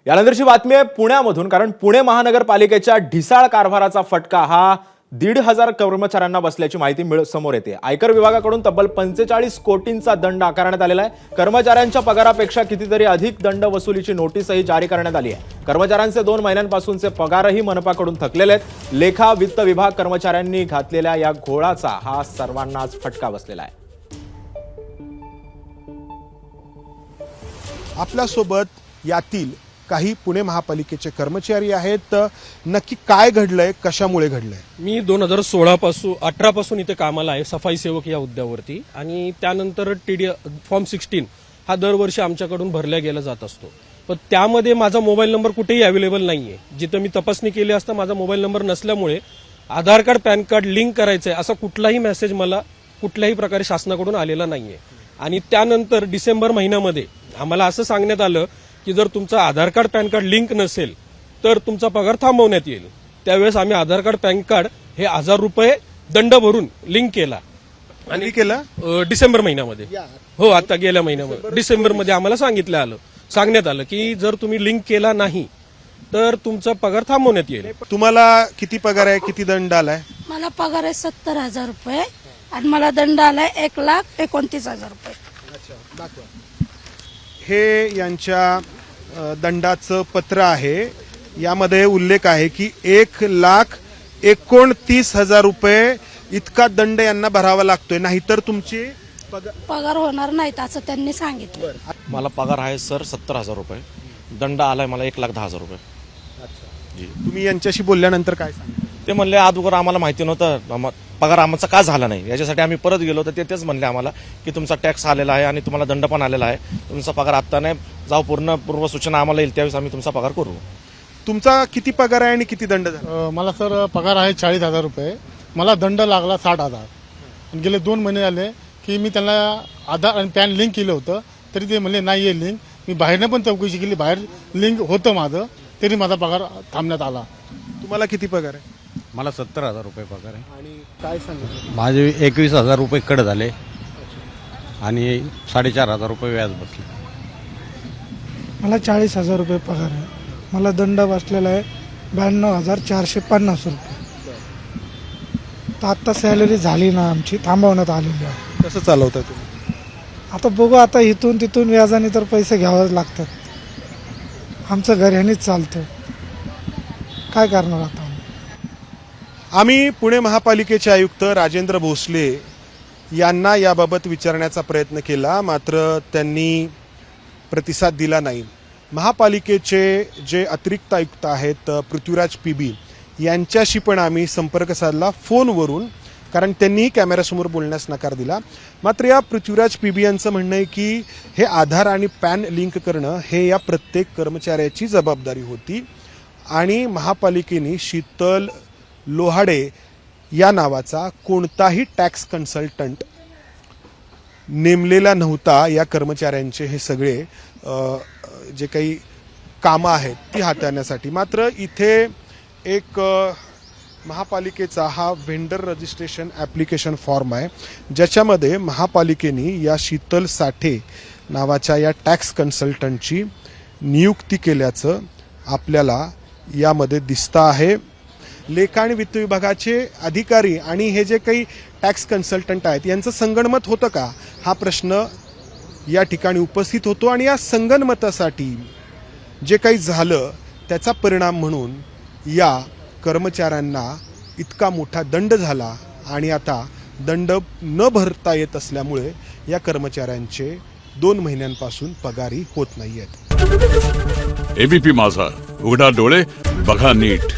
यानंतरची बातमी आहे पुण्यामधून, कारण पुणे महानगरपालिकेच्या ढिसाळ कारभाराचा फटका हा 1,500 कर्मचाऱ्यांना बसल्याची माहिती समोर येते। आयकर विभागाकडून तब्बल 45 कोटींचा दंड आकारण्यात आलेला आहे। कर्मचाऱ्यांच्या पगारापेक्षा कितीतरी अधिक दंड वसुलीची नोटीसही जारी करण्यात आली आहे। कर्मचाऱ्यांचे 2 महिन्यांपासूनचे पगारही मनपाकडून थकलेले आहेत। लेखा वित्त विभाग कर्मचाऱ्यांनी घातलेल्या या घोळाचा हा सर्वांनाच फटका बसलेला आहे। आपल्यासोबत यातील काही पुणे महापालिकेचे कर्मचारी आहेत। नक्की काय घडलंय, कशामुळे घडलंय? मी 2018 पासून इथे कामाला आहे, सफाई सेवक या हुद्द्यावरती, आणि त्यानंतर टीडी फॉर्म 16 हा दरवर्षी आमच्याकडून भरला गेला जात असतो। पण त्यामध्ये माझा मोबाईल नंबर कुठेही अवेलेबल नाहीये। जिथे मी तपासणी केली असता माझा मोबाईल नंबर नसल्यामुळे आधार कार्ड पॅन कार्ड लिंक करायचंय असा कुठलाही मेसेज मला कुठल्याही प्रकारे शासनाकडून आलेला नाहीये। आणि त्यानंतर डिसेंबर महिन्यामध्ये आम्हाला असं सांगण्यात आलं की जर तुमचा आधार कार्ड पॅन कार्ड लिंक नसेल तर तुमचा पगार थांबवण्यात येईल। त्यावेळेस आम्ही आधार कार्ड पॅन कार्ड हे 1000 रुपये दंड भरून लिंक केला आणि केलं डिसेंबर महिन्यामध्ये। हो, आता गेल्या महिन्यामध्ये डिसेंबरमध्ये आम्हाला सांगण्यात आलं की जर तुम्ही लिंक केला नाही तर तुमचा पगार थांबवण्यात येईल। तुम्हाला किती पगार आहे, किती दंड आलाय? मला पगार आहे 70,000 रुपये आणि मला दंड आलाय 1,29,000 रुपये। हे यांच्या दंडाचं पत्र आहे। यामध्ये उल्लेख आहे की 1,29,000 रुपये इतका दंड यांना भरावा लागतोय, नाहीतर तुमची पगार होणार नाहीत असं त्यांनी सांगितलं। मला पगार आहे सर 70,000 रुपये, दंड आलाय मला 1,10,000 रुपये। तुम्ही यांच्याशी बोलल्यानंतर काय सांगितलं? ते म्हणले अगोदर आम्हाला माहिती नव्हतं, पगार आमचा का झाला नाही याच्यासाठी आम्ही परत गेलो तर तेच म्हणले आम्हाला की तुमचा टॅक्स आलेला आहे आणि तुम्हाला दंड पण आलेला आहे, तुमचा पगार आता नाही, जाऊ पूर्व सूचना आम्हाला येईल त्यावेळेस आम्ही तुमचा पगार करू। तुमचा किती पगार आहे आणि किती दंड झाला? मला सर पगार आहे 40,000 रुपये, मला दंड लागला 60,000। आणि गेले 2 महिने झाले की मी त्यांना आधार आणि पॅन लिंक केलं होतं तरी ते म्हणले नाही आहे लिंक। मी बाहेरनं पण चौकशी केली, बाहेर लिंक होतं माझं, तरी माझा पगार थांबण्यात आला। तुम्हाला किती पगार आहे? मला 70,000 रुपये पगार आहे आणि काय सांगितलं? माझे 21,000 रुपये कट झाले आणि 4,500 रुपये व्याज बसले। मला 40,000 रुपये पगार आहे, मला दंड बसलेला आहे 92,450 रुपये। तर आता सॅलरी झाली ना आमची, थांबवण्यात आलेली आहे। कसं चालवताय तुम्ही? आता बघू, आता इथून तिथून व्याजाने तर पैसे घ्यावेच लागतात। आमचं घर ह्यानेच चालतं, काय करणार आता? आम्ही पुणे महापालिकेचे आयुक्त राजेंद्र भोसले यांना याबाबत विचारण्याचा प्रयत्न केला, मात्र त्यांनी प्रतिसाद दिला नाही। महापालिकेचे जे अतिरिक्त आयुक्त आहेत पृथ्वीराज पीबी यांच्याशी पण आम्ही संपर्क साधला फोनवरून, कारण त्यांनीही कॅमेऱ्यासमोर बोलण्यास नकार दिला। मात्र या पृथ्वीराज पीबी यांचं म्हणणं आहे की हे आधार आणि पॅन लिंक करणं हे या प्रत्येक कर्मचाऱ्याची जबाबदारी होती आणि महापालिकेने शीतल लोहाडे या नावाचा कोणताही टॅक्स कन्सल्टंट नेमलेला नव्हता। या कर्मचाऱ्यांचे हे सगळे जे काही कामं आहेत ती हाताळण्यासाठी। मात्र इथे एक महापालिकेचा हा व्हेंडर रजिस्ट्रेशन ॲप्लिकेशन फॉर्म आहे, ज्याच्यामध्ये महापालिकेने या शीतल साठे नावाच्या या टॅक्स कन्सल्टंटची नियुक्ती केल्याचं आपल्याला यामध्ये दिसतं आहे। लेखा आणि वित्त विभागाचे अधिकारी आणि हे जे काही टॅक्स कन्सल्टंट आहेत यांचं संगनमत होतं का, हा प्रश्न या ठिकाणी उपस्थित होतो। आणि या संगनमतासाठी जे काही झालं त्याचा परिणाम म्हणून या कर्मचाऱ्यांना इतका मोठा दंड झाला आणि आता दंड न भरता येत असल्यामुळे या कर्मचाऱ्यांचे 2 महिन्यांपासून पगारही होत नाहीयेत। एबीपी माझा, उघडा डोळे बघा नीट।